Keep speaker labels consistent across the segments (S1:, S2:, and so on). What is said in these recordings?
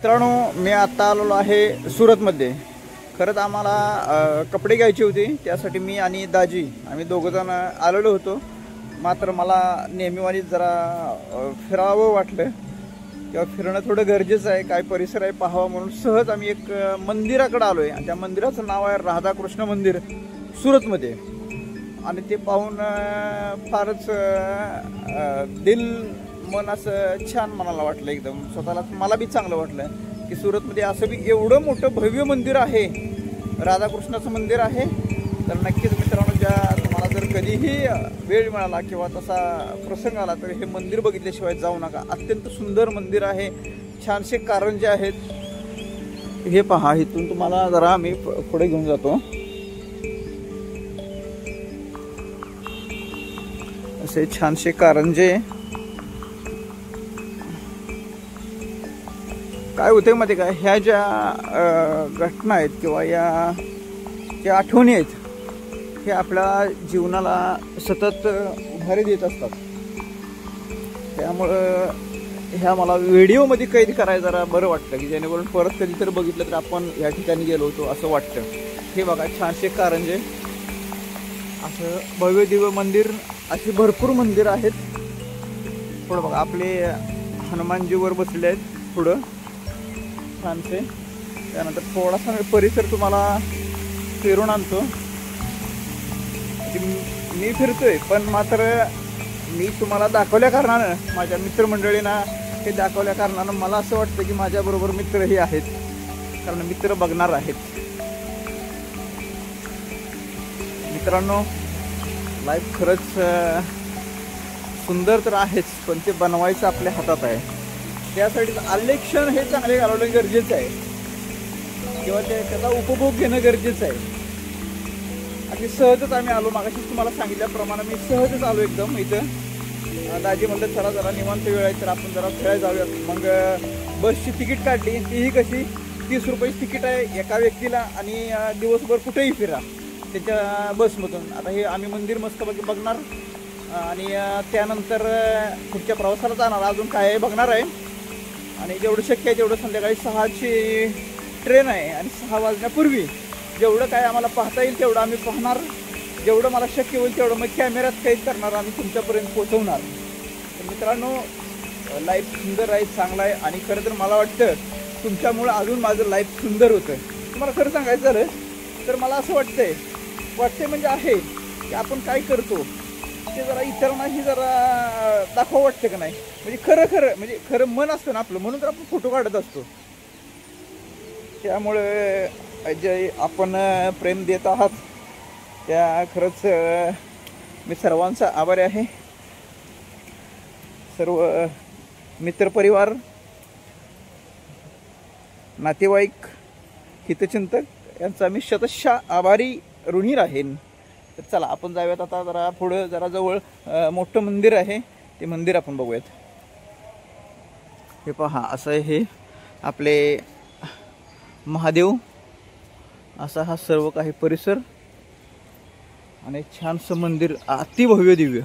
S1: मित्रांनो, मी आता आलेलो आहे सुरतमध्ये. खरंच आम्हाला कपडे घ्यायचे होते, त्यासाठी मी आणि दाजी आम्ही दोघंजण आलेलो होतो. मात्र मला नेहमीवानी जरा फिरावं वाटलं किंवा फिरणं थोडं गरजेचं आहे, काय परिसर आहे पाहावा म्हणून सहज आम्ही एक मंदिराकडे आलो आहे. आणि त्या मंदिराचं नाव आहे राधाकृष्ण मंदिर सुरतमध्ये. आणि ते पाहून फारच मन असं छान मनाला वाटलं, एकदम स्वतःला मला बी चांगलं वाटलं की सुरतमध्ये असं बी एवढं मोठं भव्य मंदिर आहे, राधाकृष्णाचं मंदिर आहे. तर नक्कीच मित्रांनो, ज्या तुम्हाला जर कधीही वेळ मिळाला किंवा तसा प्रसंग आला तर हे मंदिर बघितल्याशिवाय जाऊ नका. अत्यंत सुंदर मंदिर आहे, छानसे कारंजे आहेत. हे पहा, इथून तुम्हाला जरा मी पुढे घेऊन जातो. असे छानसे कारंजे. काय होते मध्ये काय, ह्या ज्या घटना आहेत किंवा या ज्या आठवणी आहेत हे आपल्या जीवनाला सतत उभारी देत असतात. त्यामुळं ह्या मला व्हिडिओमध्ये कैद करायला जरा बरं वाटतं की जेणेकरून परत कधी तर बघितलं तर आपण या ठिकाणी गेलो होतो असं वाटतं. हे बघा, छानसे कारंजे, असं भव्य दिव्य मंदिर. अशी भरपूर मंदिर आहेत. पुढं बघा, आपले हनुमानजीवर बसले आहेत पुढं छानसे. त्यानंतर थोडासा परिसर तुम्हाला फिरून आणतो. मी फिरतोय, पण मात्र मी तुम्हाला दाखवल्या कारणानं, माझ्या मित्रमंडळींना हे दाखवल्या कारणानं मला असं वाटतं की माझ्याबरोबर मित्रही आहेत, कारण मित्र बघणार आहेत. मित्रांनो, लाईफ खरंच सुंदर तर आहेच, पण ते बनवायचं आपल्या हातात आहे. त्यासाठी आलेक्षण हे चांगले घालवणं गरजेचं आहे किंवा त्याचा उपभोग घेणं गरजेचं आहे. अगदी सहजच आम्ही आलो, मागाशीच तुम्हाला सांगितल्याप्रमाणे मी सहजच आलो एकदम इथं. दाजी म्हणलं चला जरा निवांत वेळ आहे तर आपण जरा फिरायला जाऊयात. मग बसची तिकीट काढली, तीही कशी 30 रुपयाची तिकीट आहे एका व्यक्तीला, आणि दिवसभर कुठेही फिरा त्याच्या बसमधून. आता हे आम्ही मंदिर मस्त बघणार आणि त्यानंतर पुढच्या प्रवासाला जाणार, अजून काय बघणार आहे. आणि जेवढं शक्य आहे तेवढं संध्याकाळी 6ची ट्रेन आहे आणि 6 वाजण्यापूर्वी जेवढं काय आम्हाला पाहता येईल तेवढं आम्ही पाहणार. जेवढं मला शक्य होईल तेवढं मग कॅमेऱ्यात कैद करणार, आम्ही तुमच्यापर्यंत पोहोचवणार. तर मित्रांनो, लाईफ सुंदर आहे, चांगला आहे. आणि खरं तर मला वाटतं तुमच्यामुळं अजून माझं लाईफ सुंदर होतं. तुम्हाला खरं सांगायचं झालं तर मला असं वाटतंय म्हणजे आहे की आपण काय करतो ते जरा इतरांनाही जरा दाखवा वाटतं का नाही. म्हणजे खरं खरं मन असतं ना आपलं, म्हणून तर आपण फोटो काढत असतो. त्यामुळे जे आपण प्रेम देत आहात त्या खरंच मी सर्वांचा आभारी आहे. सर्व मित्रपरिवार, नातेवाईक, हितचिंतक यांचा मी शतशः आभारी ऋणी राहीन. तर चला आपण जाऊयात आता जरा पुढं, जरा जवळ मोठं मंदिर आहे, ते मंदिर आपण बघूयात. हे पहा, असं आहे हे आपले महादेव. असा हा सर्व काही परिसर आणि छानसं मंदिर, अतिभव्य दिव्य.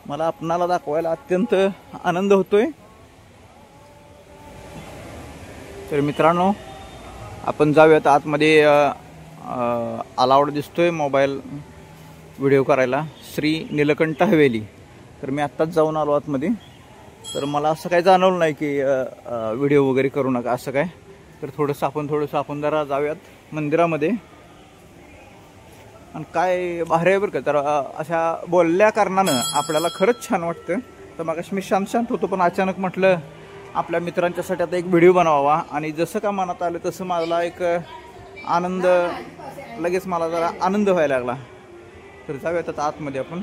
S1: मला आपणाला दाखवायला अत्यंत आनंद होतोय. तर मित्रांनो, आपण जाऊयात आतमध्ये. अलाउड दिसतोय मोबाईल व्हिडिओ करायला, श्री नीलकंठ हवेली. तर मी आत्ताच जाऊन आलो आतमध्ये. तर मला असं काही जाणवलं नाही की व्हिडिओ वगैरे करू नका असं काय. तर थोडंसं आपण जरा जाऊयात मंदिरामध्ये. आणि काय भारी आहे बरं का. तर अशा बोलल्या कारणानं आपल्याला खरंच छान वाटतं. तर मगाशी मी शांत होतो, पण अचानक म्हटलं आपल्या मित्रांच्यासाठी आता एक व्हिडिओ बनवावा. आणि जसं का मनात आलं तसं मला एक आनंद, लगेच मला जरा आनंद व्हायला लागला. तर जाऊयात आता आतमध्ये आपण.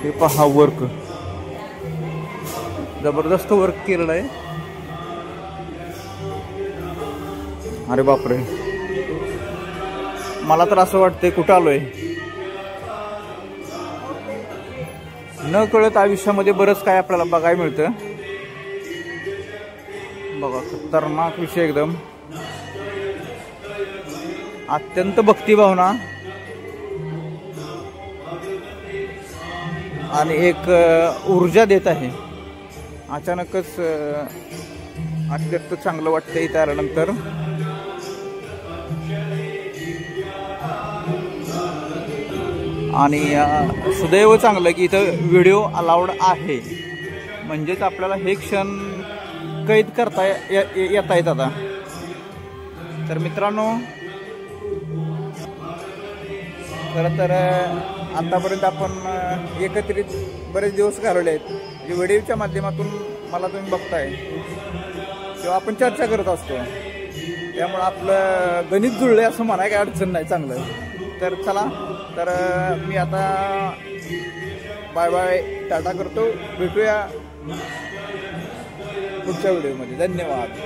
S1: हे पहा, वर्क जबरदस्त वर्क केलेलं आहे. अरे बापरे, मला तर असं वाटतंय कुठं आलोय. न कळत आयुष्यामध्ये बरंच काय आपल्याला बघायला मिळतं. बघा, खतरनाक विषय एकदम. अत्यंत भक्तिभावना आणि एक ऊर्जा देत आहे. अचानकच अत्यंत चांगलं वाटतं इथं आल्यानंतर. आणि सुदैव चांगलं की इथं व्हिडिओ अलाउड आहे, म्हणजेच आपल्याला हे क्षण कैद करता येता येत. आता तर मित्रांनो, खरं तर आतापर्यंत आपण एकत्रित बरेच दिवस घालवले आहेत. म्हणजे व्हिडिओच्या माध्यमातून मला तुम्ही बघताय किंवा आपण चर्चा करत असतो, त्यामुळं आपलं गणित जुळलंय असं म्हणाय काही अडचण नाही. चांगलं तर चला, तर मी आता बाय बाय टाटा करतो. भेटूया पुढच्या व्हिडिओमध्ये. धन्यवाद.